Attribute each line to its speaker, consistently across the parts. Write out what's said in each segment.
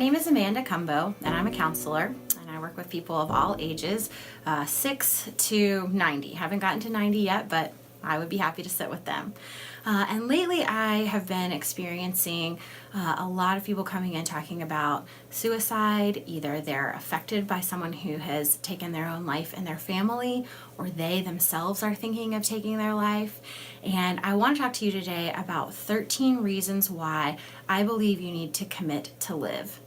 Speaker 1: name is Amanda Cumbo, and I'm a counselor, and I work with people of all ages, 6 to 90. Haven't gotten to 90 yet, but I would be happy to sit with them. And lately I have been experiencing a lot of people coming in talking about suicide. Either they're affected by someone who has taken their own life in their family, or they themselves are thinking of taking their life. And I want to talk to you today about 13 reasons why I believe you need to commit to live.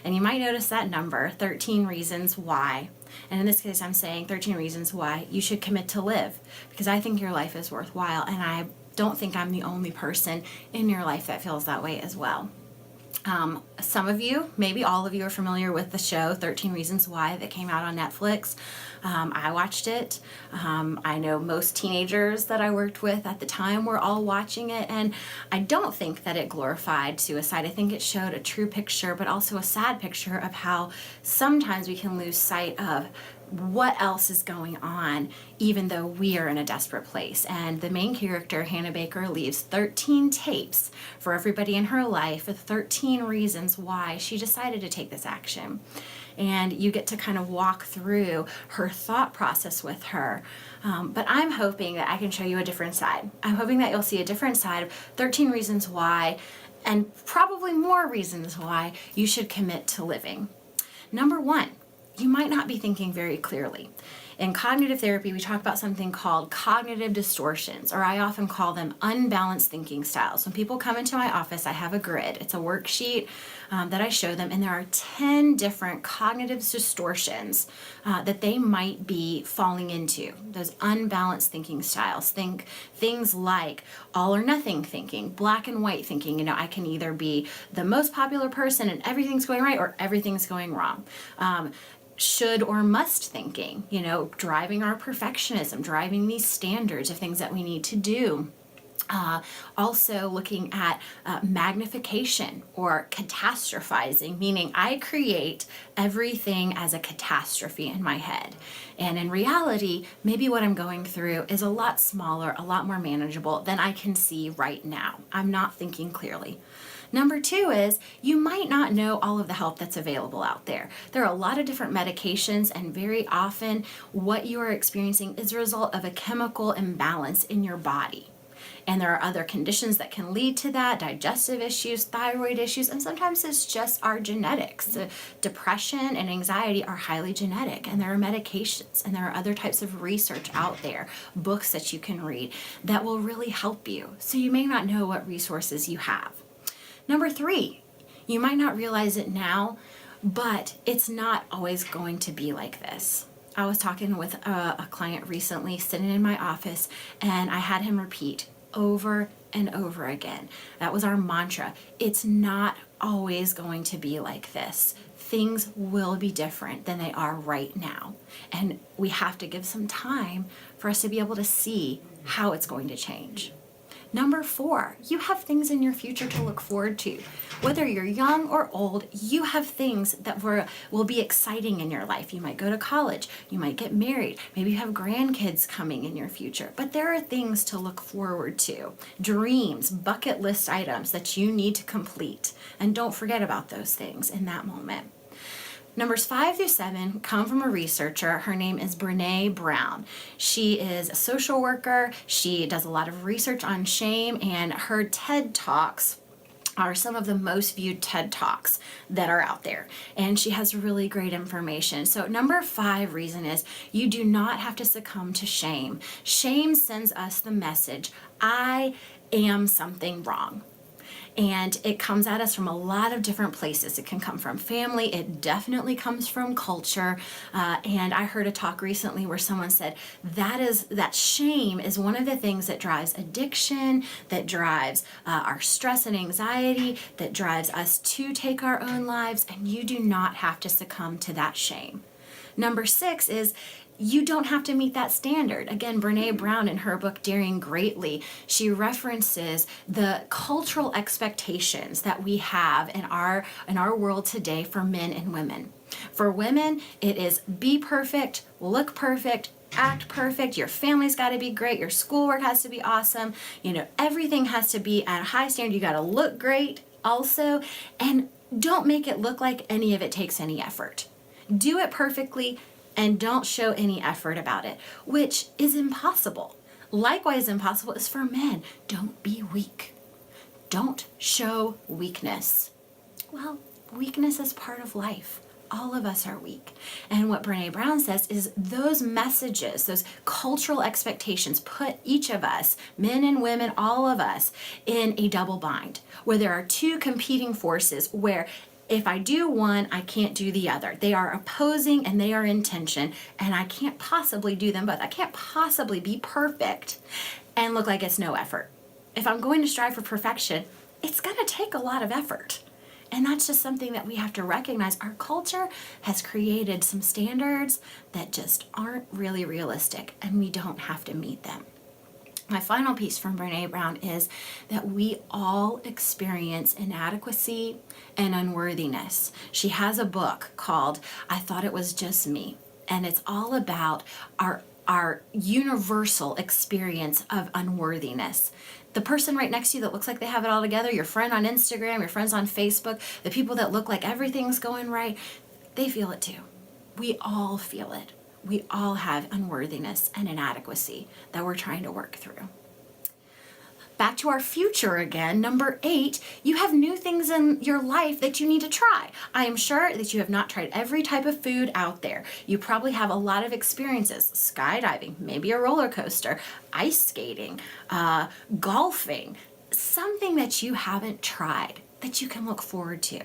Speaker 1: And you might notice that number, 13 reasons why. And in this case, I'm saying 13 reasons why you should commit to live, because I think your life is worthwhile, and I don't think I'm the only person in your life that feels that way as well. Some of you, maybe all of you, are familiar with the show 13 Reasons Why that came out on Netflix. I watched it. I know most teenagers that I worked with at the time were all watching it, and I don't think that it glorified suicide. I think it showed a true picture, but also a sad picture of how sometimes we can lose sight of what else is going on, even though we are in a desperate place. And the main character, Hannah Baker, leaves 13 tapes for everybody in her life with 13 reasons why she decided to take this action. And you get to kind of walk through her thought process with her. But I'm hoping that I can show you a different side. I'm hoping that you'll see a different side of 13 reasons why, and probably more reasons why you should commit to living. Number one, you might not be thinking very clearly. In cognitive therapy, we talk about something called cognitive distortions, or I often call them unbalanced thinking styles. When people come into my office, I have a grid. It's a worksheet that I show them, and there are 10 different cognitive distortions that they might be falling into, those unbalanced thinking styles. Think things like all or nothing thinking, black and white thinking. I can either be the most popular person and everything's going right, or everything's going wrong. Should or must thinking, driving our perfectionism, driving these standards of things that we need to do. Also looking at magnification or catastrophizing, meaning I create everything as a catastrophe in my head. And in reality, maybe what I'm going through is a lot smaller, a lot more manageable than I can see right now. I'm not thinking clearly. Number two is you might not know all of the help that's available out there. There are a lot of different medications, and very often what you are experiencing is a result of a chemical imbalance in your body. And there are other conditions that can lead to that, digestive issues, thyroid issues, and sometimes it's just our genetics. Depression and anxiety are highly genetic, and there are medications, and there are other types of research out there, books that you can read that will really help you. So you may not know what resources you have. Number three, you might not realize it now, but it's not always going to be like this. I was talking with a client recently, sitting in my office, and I had him repeat over and over again. That was our mantra. It's not always going to be like this. Things will be different than they are right now. And we have to give some time for us to be able to see how it's going to change. Number four, you have things in your future to look forward to. Whether you're young or old, you have things that will be exciting in your life. You might go to college, you might get married, maybe you have grandkids coming in your future, but there are things to look forward to. Dreams, bucket list items that you need to complete, and don't forget about those things in that moment. Numbers 5 through 7 come from a researcher. Her name is Brené Brown. She is a social worker. She does a lot of research on shame, and her TED Talks are some of the most viewed TED Talks that are out there. And she has really great information. So number 5 reason is you do not have to succumb to shame. Shame sends us the message, I am something wrong. And it comes at us from a lot of different places. It can come from family. It definitely comes from culture. And I heard a talk recently where someone said that shame is one of the things that drives addiction, that drives our stress and anxiety, that drives us to take our own lives. And you do not have to succumb to that shame. Number 6 is you don't have to meet that standard. Again, Brené Brown, in her book Daring Greatly, she references the cultural expectations that we have in our world today for men and women. For women, it is be perfect, look perfect, act perfect, your family's got to be great, your schoolwork has to be awesome, everything has to be at a high standard, you got to look great also. And don't make it look like any of it takes any effort. Do it perfectly and don't show any effort about it, which is impossible. Likewise, impossible is for men. Don't be weak. Don't show weakness. Well, weakness is part of life. All of us are weak. And what Brené Brown says is those messages, those cultural expectations put each of us, men and women, all of us, in a double bind, where there are two competing forces where if I do one, I can't do the other. They are opposing and they are in tension, and I can't possibly do them both. I can't possibly be perfect and look like it's no effort. If I'm going to strive for perfection, it's going to take a lot of effort. And that's just something that we have to recognize. Our culture has created some standards that just aren't really realistic, and we don't have to meet them. My final piece from Brené Brown is that we all experience inadequacy and unworthiness. She has a book called I Thought It Was Just Me, and it's all about our universal experience of unworthiness. The person right next to you that looks like they have it all together, your friend on Instagram, your friends on Facebook, the people that look like everything's going right, they feel it too. We all feel it. We all have unworthiness and inadequacy that we're trying to work through. Back to our future again, number 8, you have new things in your life that you need to try. I am sure that you have not tried every type of food out there. You probably have a lot of experiences, skydiving, maybe a roller coaster, ice skating, golfing, something that you haven't tried that you can look forward to,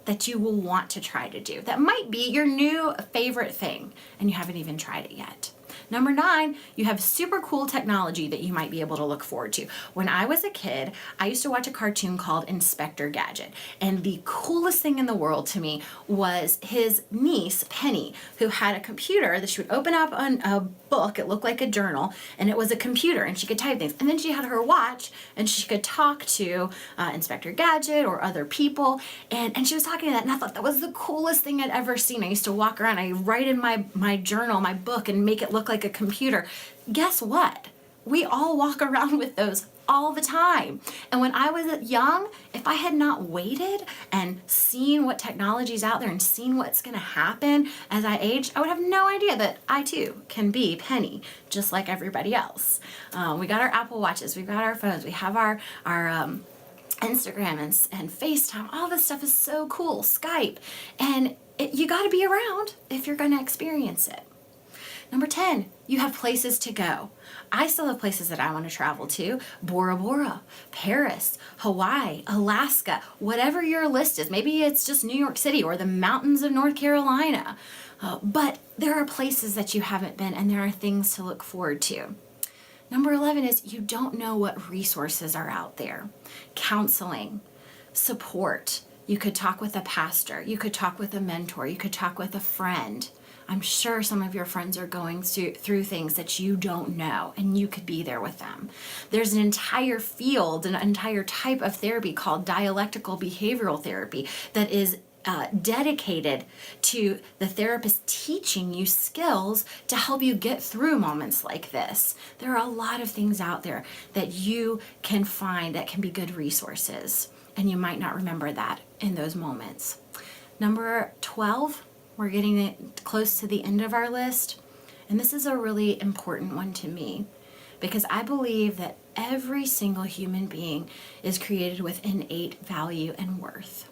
Speaker 1: that you will want to try to do. That might be your new favorite thing and you haven't even tried it yet. Number 9, you have super cool technology that you might be able to look forward to. When I was a kid, I used to watch a cartoon called Inspector Gadget. And the coolest thing in the world to me was his niece, Penny, who had a computer that she would open up on a book. It looked like a journal, and it was a computer, and she could type things. And then she had her watch, and she could talk to Inspector Gadget or other people. And she was talking to that, and I thought that was the coolest thing I'd ever seen. I used to walk around, I write in my journal, my book, and make it look like a computer. Guess what? We all walk around with those all the time. And when I was young, if I had not waited and seen what technology's out there and seen what's going to happen as I age, I would have no idea that I too can be Penny, just like everybody else. We got our Apple Watches, we've got our phones, we have our Instagram and FaceTime. All this stuff is so cool. Skype. And you got to be around if you're going to experience it. Number 10, you have places to go. I still have places that I want to travel to. Bora Bora, Paris, Hawaii, Alaska, whatever your list is. Maybe it's just New York City or the mountains of North Carolina. But there are places that you haven't been, and there are things to look forward to. Number 11 is you don't know what resources are out there. Counseling, support. You could talk with a pastor. You could talk with a mentor. You could talk with a friend. I'm sure some of your friends are going through things that you don't know, and you could be there with them. There's an entire field, an entire type of therapy called dialectical behavioral therapy that is dedicated to the therapist teaching you skills to help you get through moments like this. There are a lot of things out there that you can find that can be good resources, and you might not remember that in those moments. Number 12, we're getting close to the end of our list, and this is a really important one to me because I believe that every single human being is created with innate value and worth.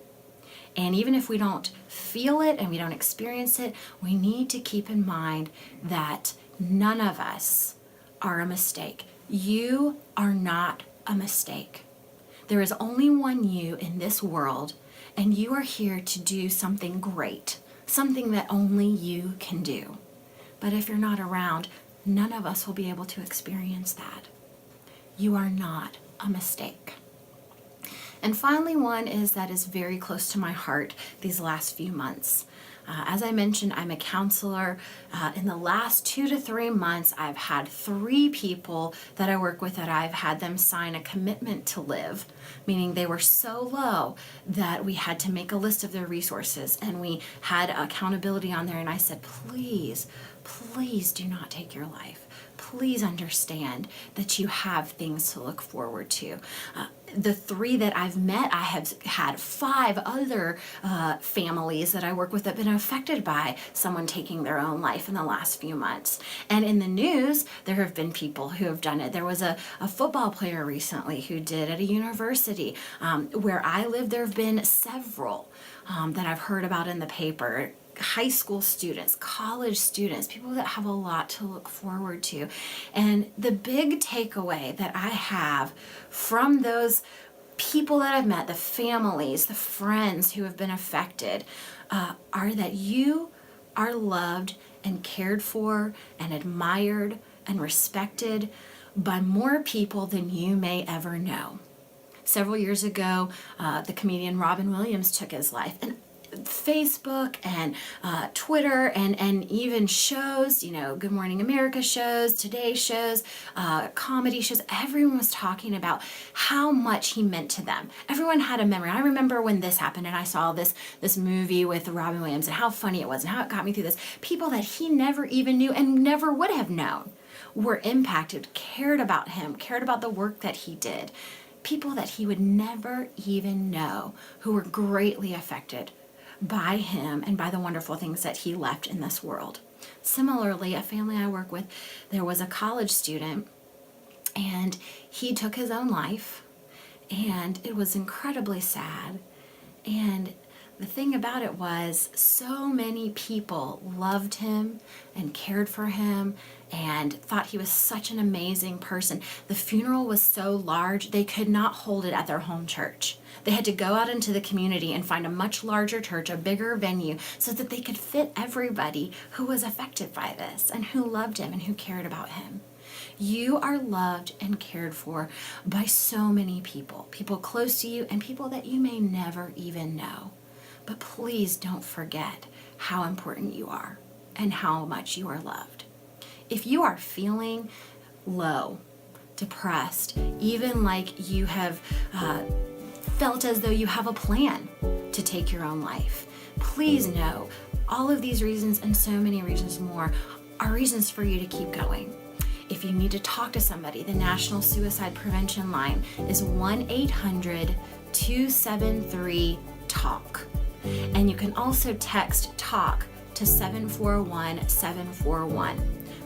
Speaker 1: And even if we don't feel it and we don't experience it, we need to keep in mind that none of us are a mistake. You are not a mistake. There is only one you in this world, and you are here to do something great. Something that only you can do. But if you're not around, none of us will be able to experience that. You are not a mistake. And finally, one that is very close to my heart these last few months. As I mentioned, I'm a counselor. In the last 2 to 3 months, I've had 3 people that I work with that I've had them sign a commitment to live, meaning they were so low that we had to make a list of their resources and we had accountability on there. And I said, please do not take your life. please understand that you have things to look forward to. The 3 that I've met, I have had 5 other families that I work with that have been affected by someone taking their own life in the last few months. And in the news, there have been people who have done it. There was a football player recently who did at a university. Where I live, there have been several that I've heard about in the paper. High school students, college students, people that have a lot to look forward to. And the big takeaway that I have from those people that I've met, the families, the friends who have been affected, are that you are loved and cared for and admired and respected by more people than you may ever know. Several years ago, the comedian Robin Williams took his life. And Facebook and Twitter and even shows, Good Morning America shows, Today shows, comedy shows, everyone was talking about how much he meant to them. Everyone had a memory. I remember when this happened and I saw this movie with Robin Williams and how funny it was and how it got me through this. People that he never even knew and never would have known were impacted, cared about him, cared about the work that he did. People that he would never even know who were greatly affected by him and by the wonderful things that he left in this world. Similarly, a family I work with, there was a college student and he took his own life, and it was incredibly sad. And the thing about it was, so many people loved him and cared for him and thought he was such an amazing person. The funeral was so large, they could not hold it at their home church. They had to go out into the community and find a much larger church, a bigger venue, so that they could fit everybody who was affected by this and who loved him and who cared about him. You are loved and cared for by so many people, people close to you and people that you may never even know. But please don't forget how important you are and how much you are loved. If you are feeling low, depressed, even like you have felt as though you have a plan to take your own life, please know all of these reasons and so many reasons more are reasons for you to keep going. If you need to talk to somebody, the National Suicide Prevention Line is 1-800-273-TALK. And you can also text TALK to 741-741.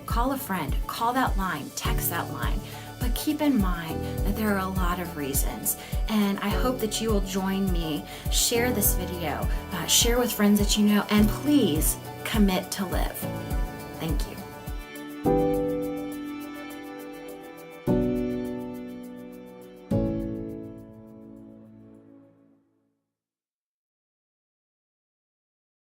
Speaker 1: Call a friend, call that line, text that line. But keep in mind that there are a lot of reasons. And I hope that you will join me, share this video, share with friends that you know, and please commit to live. Thank you.